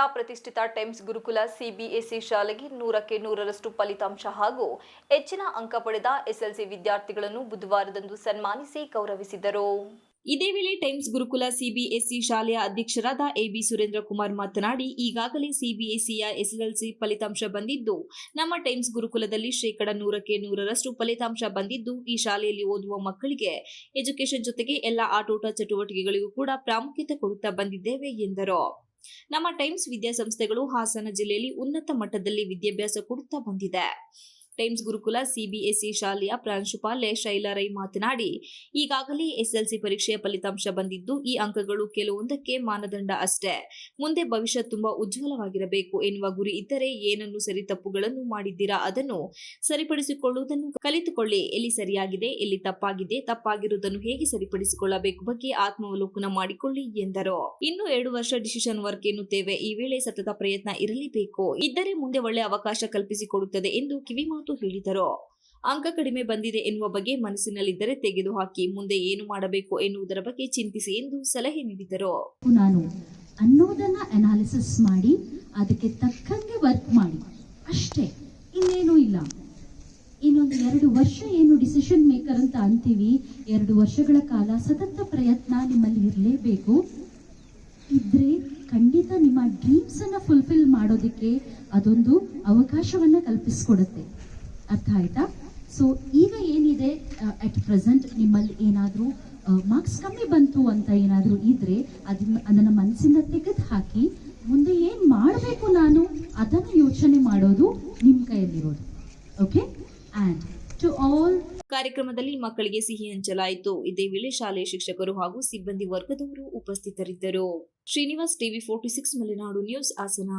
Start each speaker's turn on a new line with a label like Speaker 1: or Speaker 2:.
Speaker 1: ನಗರದ ಪ್ರತಿಷ್ಠಿತ ಟೈಮ್ಸ್ ಗುರುಕುಲ ಸಿಬಿಎಸ್ಇ ಶಾಲೆಗೆ 100ಕ್ಕೆ 100ರಷ್ಟು ಫಲಿತಾಂಶ ಹಾಗೂ ಹೆಚ್ಚಿನ ಅಂಕ ಪಡೆದ ಎಸ್ಎಲ್ಸಿ ವಿದ್ಯಾರ್ಥಿಗಳನ್ನು ಬುಧವಾರದಂದು ಸನ್ಮಾನಿಸಿ ಗೌರವಿಸಿದರು. ಇದೇ ವೇಳೆ ಟೈಮ್ಸ್ ಗುರುಕುಲ ಸಿಬಿಎಸ್ಇ ಶಾಲೆಯ ಅಧ್ಯಕ್ಷರಾದ ಎಬಿ ಸುರೇಂದ್ರ ಕುಮಾರ್ ಮಾತನಾಡಿ, ಈಗಾಗಲೇ ಸಿಬಿಎಸ್ಇಯ ಎಸ್ಎಲ್ಸಿ ಫಲಿತಾಂಶ ಬಂದಿದ್ದು, ನಮ್ಮ ಟೈಮ್ಸ್ ಗುರುಕುಲದಲ್ಲಿ 100ಕ್ಕೆ 100ರಷ್ಟು ಫಲಿತಾಂಶ ಬಂದಿದ್ದು, ಈ ಶಾಲೆಯಲ್ಲಿ ಓದುವ ಮಕ್ಕಳಿಗೆ ಎಜುಕೇಷನ್ ಜೊತೆಗೆ ಎಲ್ಲ ಆಟೋಟ ಚಟುವಟಿಕೆಗಳಿಗೂ ಕೂಡ ಪ್ರಾಮುಖ್ಯತೆ ಕೊಡುತ್ತಾ ಬಂದಿದ್ದೇವೆ ಎಂದರು. ನಮ್ಮ ಟೈಮ್ಸ್ ವಿದ್ಯಾಸಂಸ್ಥೆಗಳು ಹಾಸನ ಜಿಲ್ಲೆಯಲ್ಲಿ ಉನ್ನತ ಮಟ್ಟದಲ್ಲಿ ವಿದ್ಯಾಭ್ಯಾಸ ಕೊಡುತ್ತಾ ಬಂದಿದೆ. ಟೈಮ್ಸ್ ಗುರುಕುಲ ಸಿಬಿಎಸ್ಇ ಶಾಲೆಯ ಪ್ರಾಂಶುಪಾಲೆ ಶೈಲಾ ರೈ ಮಾತನಾಡಿ, ಈಗಾಗಲೇ ಎಸ್ಎಲ್ಸಿ ಪರೀಕ್ಷೆಯ ಫಲಿತಾಂಶ ಬಂದಿದ್ದು, ಈ ಅಂಕಗಳು ಕೆಲವೊಂದಕ್ಕೆ ಮಾನದಂಡ ಅಷ್ಟೇ. ಮುಂದೆ ಭವಿಷ್ಯ ತುಂಬಾ ಉಜ್ವಲವಾಗಿರಬೇಕು ಎನ್ನುವ ಗುರಿ ಇದ್ದರೆ ಏನನ್ನು ಸರಿ ತಪ್ಪುಗಳನ್ನು ಮಾಡಿದ್ದೀರಾ ಅದನ್ನು ಸರಿಪಡಿಸಿಕೊಳ್ಳುವುದನ್ನು ಕಲಿತುಕೊಳ್ಳಿ. ಎಲ್ಲಿ ಸರಿಯಾಗಿದೆ, ಎಲ್ಲಿ ತಪ್ಪಾಗಿದೆ, ತಪ್ಪಾಗಿರುವುದನ್ನು ಹೇಗೆ ಸರಿಪಡಿಸಿಕೊಳ್ಳಬೇಕು ಬಗ್ಗೆ ಆತ್ಮಾವಲೋಕನ ಮಾಡಿಕೊಳ್ಳಿ ಎಂದರು. ಇನ್ನು 2 ವರ್ಷ ಡಿಸಿಷನ್ ವರ್ಕ್ ಎನ್ನುತ್ತೇವೆ. ಈ ವೇಳೆ ಸತತ ಪ್ರಯತ್ನ ಇರಲೇಬೇಕು. ಇದ್ದರೆ ಮುಂದೆ ಒಳ್ಳೆ ಅವಕಾಶ ಕಲ್ಪಿಸಿಕೊಡುತ್ತದೆ ಎಂದು ಕಿವಿಮಾತು ಹೇಳಿದರು. ಅಂಕ ಕಡಿಮೆ ಬಂದಿದೆ ಎನ್ನುವ ಬಗ್ಗೆ ಮನಸ್ಸಿನಲ್ಲಿದ್ದರೆ ತೆಗೆದುಹಾಕಿ, ಮುಂದೆ ಏನು ಮಾಡಬೇಕು ಎನ್ನುವುದರ ಬಗ್ಗೆ ಚಿಂತಿಸಿ ಎಂದು ಸಲಹೆ ನೀಡಿದರು.
Speaker 2: ನಾನು ಅನ್ನೋದನ್ನ ಅನಾಲಿಸಿಸ್ ಮಾಡಿ ಅದಕ್ಕೆ ತಕ್ಕಂಗೆ ವರ್ಕ್ ಮಾಡಿ ಅಷ್ಟೇ, ಇನ್ನೇನು ಇಲ್ಲ. ಇನ್ನೊಂದು 2 ವರ್ಷ ಏನು ಡಿಸಿಷನ್ ಮೇಕರ್ ಅಂತ ಅಂತೀವಿ, 2 ವರ್ಷಗಳ ಕಾಲ ಸತತ ಪ್ರಯತ್ನ ನಿಮ್ಮಲ್ಲಿ ಇರಲೇಬೇಕು. ಇದ್ರೆ ಖಂಡಿತ ನಿಮ್ಮ ಡ್ರೀಮ್ಸ್ ಅನ್ನ ಫುಲ್ಫಿಲ್ ಮಾಡೋದಕ್ಕೆ ಅದೊಂದು ಅವಕಾಶವನ್ನ ಕಲ್ಪಿಸ್ಕೊಡುತ್ತೆ. ಅರ್ಥ ಆಯ್ತಾ? ಸೊ ಈಗ ಏನಿದೆ ಅಟ್ ಪ್ರೆಸೆಂಟ್ ನಿಮ್ಮಲ್ಲಿ ಏನಾದರೂ ಮಾರ್ಕ್ಸ್ ಕಮ್ಮಿ ಬಂತು ಅಂತ ಏನಾದರೂ ಇದ್ರೆ ಅದನ್ನ ಮನಸ್ಸಿಂದ ತೆಗೆದು ಹಾಕಿ ಮುಂದೆ ಏನು ಮಾಡಬೇಕು ನಾನು ಅದನ್ನು ಯೋಚನೆ ಮಾಡೋದು ನಿಮ್ಮ ಕೈಯಲ್ಲಿರೋದು. ಓಕೆ? ಆ್ಯಂಡ್ ಟು ಆಲ್
Speaker 1: ಕಾರ್ಯಕ್ರಮದಲ್ಲಿ ಮಕ್ಕಳಿಗೆ ಸಿಹಿ ಹಂಚಲಾಯಿತು. ಇದೇ ವೇಳೆ ಶಾಲೆಯ ಶಿಕ್ಷಕರು ಹಾಗೂ ಸಿಬ್ಬಂದಿ ವರ್ಗದವರು ಉಪಸ್ಥಿತರಿದ್ದರು. Srinivas, TV 46 Malenadu news, Hassan.